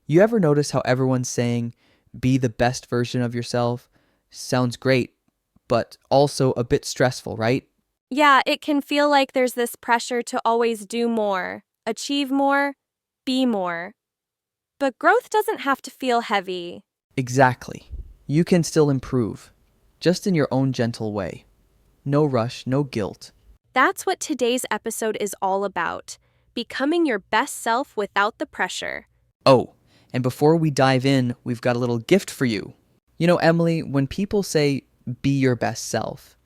You ever notice how everyone's saying, be the best version of yourself? Sounds great, but also a bit stressful, right? Yeah, it can feel like there's this pressure to always do more, achieve more, be more. But growth doesn't have to feel heavy. Exactly. You can still improve, just in your own gentle way. No rush, no guilt. That's what today's episode is all about, becoming your best self without the pressure. Oh, and before we dive in, we've got a little gift for you. You know, Emily, when people say, be your best self,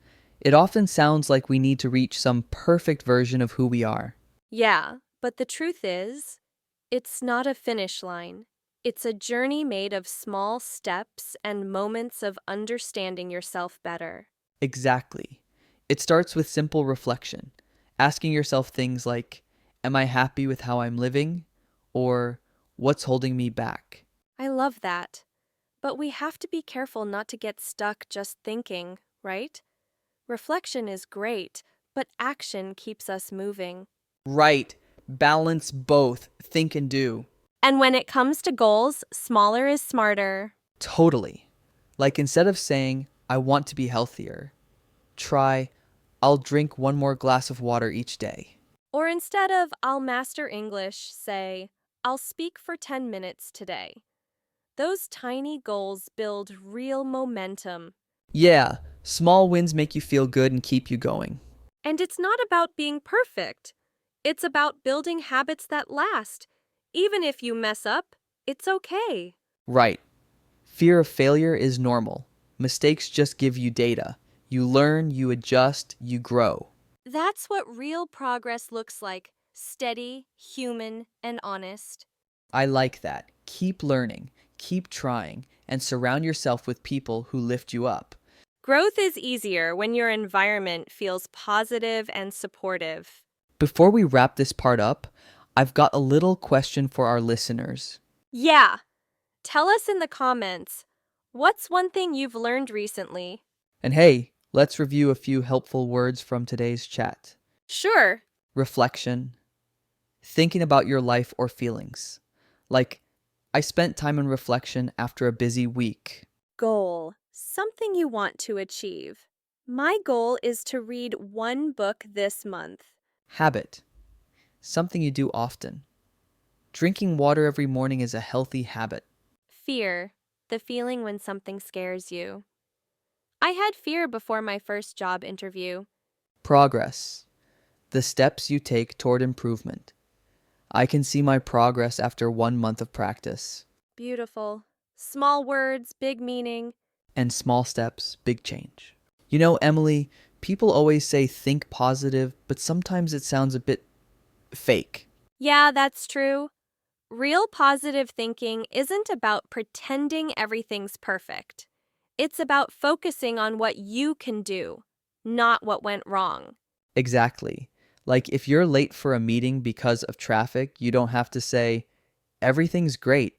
it often sounds like we need to reach some perfect version of who we are. Yeah, but the truth is, it's not a finish line. It's a journey made of small steps and moments of understanding yourself better. Exactly. It starts with simple reflection, asking yourself things like, am I happy with how I'm living? Or, what's holding me back? I love that. But we have to be careful not to get stuck just thinking, right? Reflection is great, but action keeps us moving. Right. Balance both. Think and do. And when it comes to goals, smaller is smarter. Totally. Like instead of saying, I want to be healthier, try, I'll drink one more glass of water each day. Or instead of I'll master English, say I'll speak for 10 minutes today. Those tiny goals build real momentum. Yeah, small wins make you feel good and keep you going. And it's not about being perfect. It's about building habits that last. Even if you mess up, it's okay. Right. Fear of failure is normal. Mistakes just give you data. You learn, you adjust, you grow. That's what real progress looks like: steady, human, and honest. I like that. Keep learning, keep trying, and surround yourself with people who lift you up. Growth is easier when your environment feels positive and supportive. Before we wrap this part up, I've got a little question for our listeners. Yeah, tell us in the comments, what's one thing you've learned recently? And hey, let's review a few helpful words from today's chat. Sure. Reflection, thinking about your life or feelings. Like, I spent time in reflection after a busy week. Goal, something you want to achieve. My goal is to read one book this month. Habit, something you do often. Drinking water every morning is a healthy habit. Fear, the feeling when something scares you. I had fear before my first job interview. Progress, the steps you take toward improvement. I can see my progress after 1 month of practice. Beautiful. Small words, big meaning. And small steps, big change. You know, Emily, people always say think positive, but sometimes it sounds a bit fake. Yeah, that's true. Real positive thinking isn't about pretending everything's perfect. It's about focusing on what you can do, not what went wrong. Exactly. Like if you're late for a meeting because of traffic, you don't have to say, everything's great.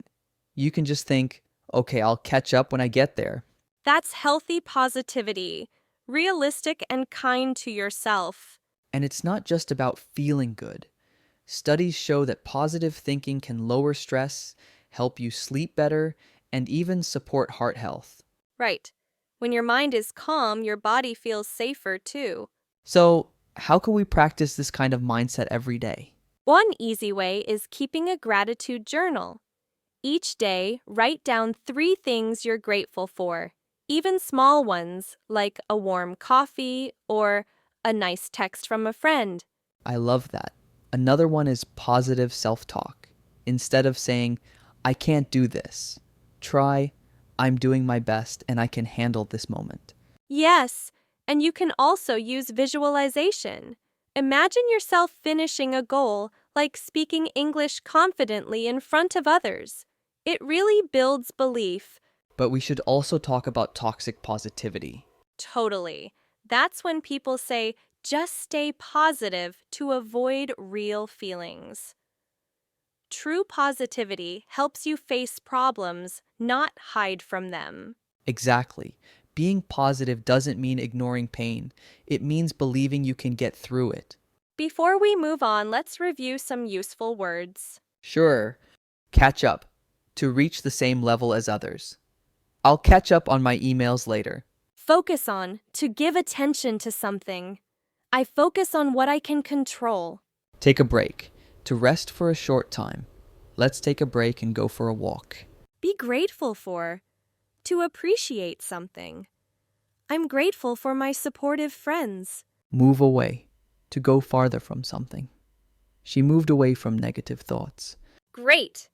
You can just think, okay, I'll catch up when I get there. That's healthy positivity, realistic and kind to yourself. And it's not just about feeling good. Studies show that positive thinking can lower stress, help you sleep better, and even support heart health. Right. When your mind is calm, your body feels safer too. So, how can we practice this kind of mindset every day? One easy way is keeping a gratitude journal. Each day, write down 3 things you're grateful for, even small ones like a warm coffee or a nice text from a friend. I love that. Another one is positive self talk. Instead of saying, I can't do this, try, I'm doing my best and I can handle this moment. Yes, and you can also use visualization. Imagine yourself finishing a goal like speaking English confidently in front of others. It really builds belief. But we should also talk about toxic positivity. Totally. That's when people say, just stay positive to avoid real feelings. True positivity helps you face problems, not hide from them. Exactly. Being positive doesn't mean ignoring pain, it means believing you can get through it. Before we move on, let's review some useful words. Sure, catch up. to reach the same level as others. I'll catch up on my emails later. Focus on, to give attention to something. I focus on what I can control. Take a break, to rest for a short time. Let's take a break and go for a walk. Be grateful for, to appreciate something. I'm grateful for my supportive friends. Move away, to go farther from something. She moved away from negative thoughts. Great!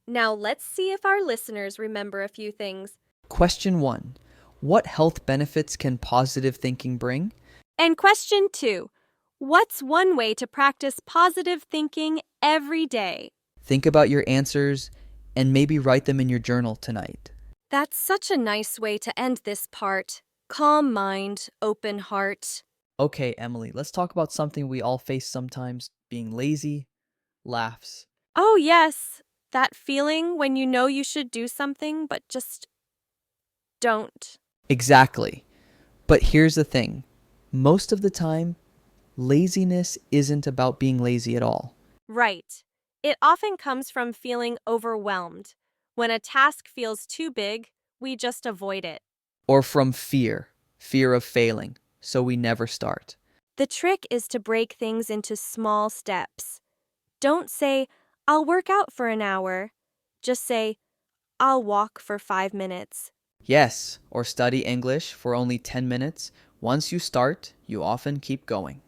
Now let's see if our listeners remember a few things. Question 1. What health benefits can positive thinking bring? And question 2. What's one way to practice positive thinking every day? Think about your answers and maybe write them in your journal tonight. That's such a nice way to end this part. Calm mind, open heart. Okay, Emily, let's talk about something we all face sometimes, being lazy, laughs. Oh, yes, that feeling when you know you should do something but just don't. Exactly. But here's the thing. Most of the time, laziness isn't about being lazy at all. Right. It often comes from feeling overwhelmed. When a task feels too big, we just avoid it. Or from fear of failing, so we never start. The trick is to break things into small steps. Don't say, I'll work out for an hour. Just say, I'll walk for 5 minutes. Yes, or study English for only 10 minutes. Once you start, you often keep going.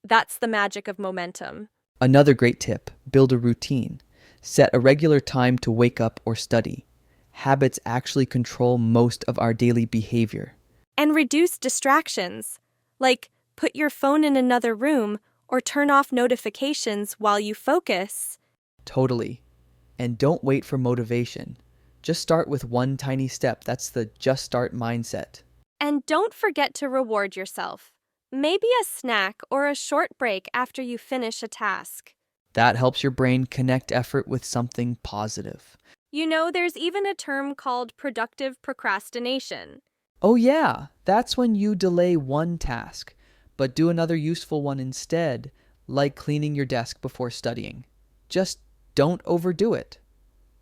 That's the magic of momentum. Another great tip, build a routine. Set a regular time to wake up or study. Habits actually control most of our daily behavior. And reduce distractions, like put your phone in another room or turn off notifications while you focus. Totally. And don't wait for motivation. Just start with one tiny step. That's the just start mindset. And don't forget to reward yourself. Maybe a snack or a short break after you finish a task. That helps your brain connect effort with something positive. You know, there's even a term called productive procrastination. Oh yeah, that's when you delay one task, but do another useful one instead, like cleaning your desk before studying. Just don't overdo it.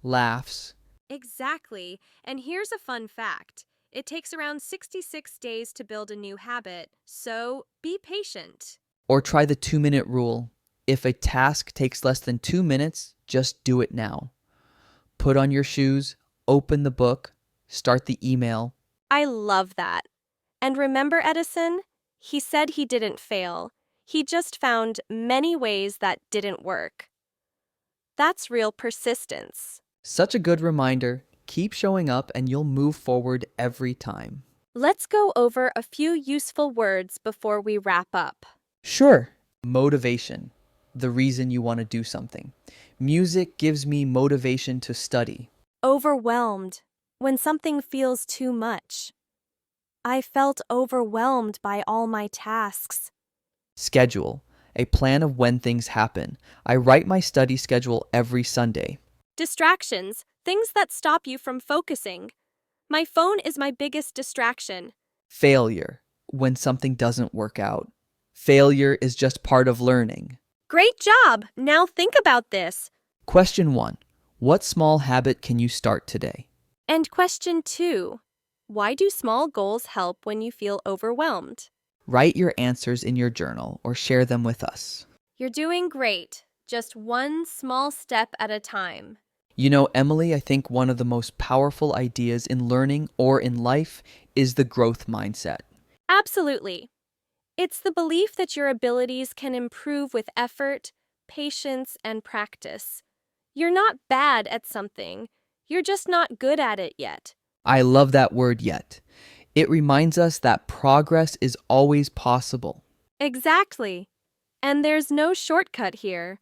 Laughs. Exactly. And here's a fun fact. It takes around 66 days to build a new habit, so be patient. Or try the 2-minute rule. If a task takes less than 2 minutes, just do it now. Put on your shoes, open the book, start the email. I love that. And remember Edison? He said he didn't fail. He just found many ways that didn't work. That's real persistence. Such a good reminder. Keep showing up and you'll move forward every time. Let's go over a few useful words before we wrap up. Sure. Motivation. The reason you want to do something. Music gives me motivation to study. Overwhelmed. When something feels too much. I felt overwhelmed by all my tasks. Schedule. A plan of when things happen. I write my study schedule every Sunday. Distractions. Things that stop you from focusing. My phone is my biggest distraction. Failure. When something doesn't work out. Failure is just part of learning. Great job! Now think about this. Question 1. What small habit can you start today? And question 2. Why do small goals help when you feel overwhelmed? Write your answers in your journal or share them with us. You're doing great. Just one small step at a time. You know, Emily, I think one of the most powerful ideas in learning or in life is the growth mindset. Absolutely. It's the belief that your abilities can improve with effort, patience, and practice. You're not bad at something. You're just not good at it yet. I love that word yet. It reminds us that progress is always possible. Exactly. And there's no shortcut here.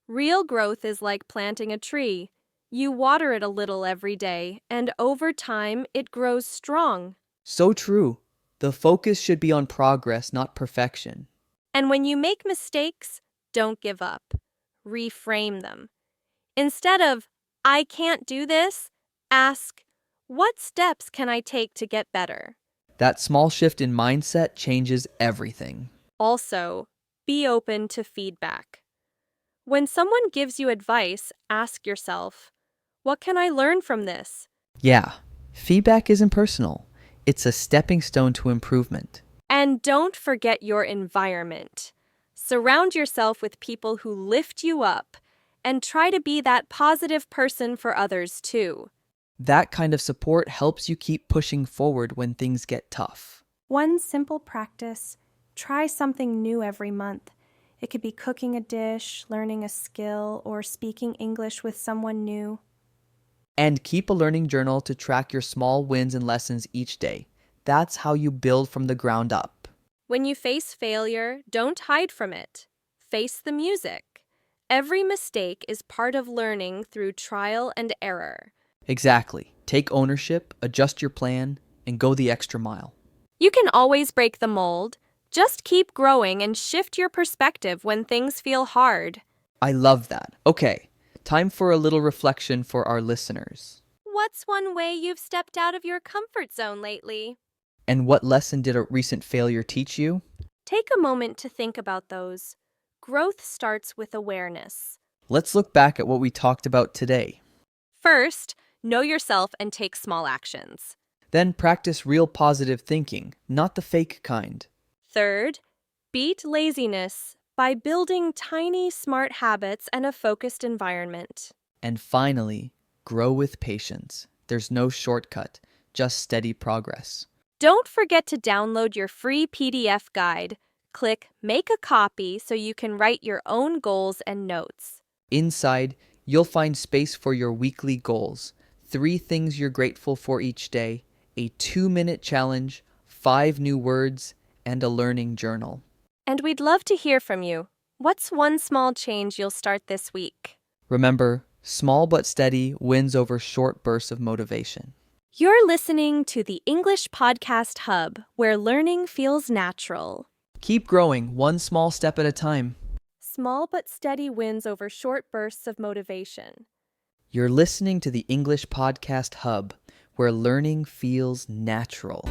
Real growth is like planting a tree. You water it a little every day, and over time, it grows strong. So true. The focus should be on progress, not perfection. And when you make mistakes, don't give up. Reframe them. Instead of, I can't do this, ask, what steps can I take to get better? That small shift in mindset changes everything. Also, be open to feedback. When someone gives you advice, ask yourself, What can I learn from this? Yeah, feedback isn't personal. It's a stepping stone to improvement. And don't forget your environment. Surround yourself with people who lift you up and try to be that positive person for others too. That kind of support helps you keep pushing forward when things get tough. One simple practice: try something new every month. It could be cooking a dish, learning a skill, or speaking English with someone new. And keep a learning journal to track your small wins and lessons each day. That's how you build from the ground up. When you face failure, don't hide from it. Face the music. Every mistake is part of learning through trial and error. Exactly. Take ownership, adjust your plan, and go the extra mile. You can always break the mold. Just keep growing and shift your perspective when things feel hard. I love that. Okay, time for a little reflection for our listeners. What's one way you've stepped out of your comfort zone lately? And what lesson did a recent failure teach you? Take a moment to think about those. Growth starts with awareness. Let's look back at what we talked about today. First, know yourself and take small actions. Then practice real positive thinking, not the fake kind. Third, beat laziness by building tiny, smart habits and a focused environment. And finally, grow with patience. There's no shortcut, just steady progress. Don't forget to download your free PDF guide. Click Make a Copy so you can write your own goals and notes. Inside, you'll find space for your weekly goals, 3 things you're grateful for each day, a 2-minute challenge, 5 new words, and a learning journal. And we'd love to hear from you. What's one small change you'll start this week? Remember, small but steady wins over short bursts of motivation. You're listening to the English Podcast Hub, where learning feels natural. Keep growing, one small step at a time. Small but steady wins over short bursts of motivation. You're listening to the English Podcast Hub, where learning feels natural.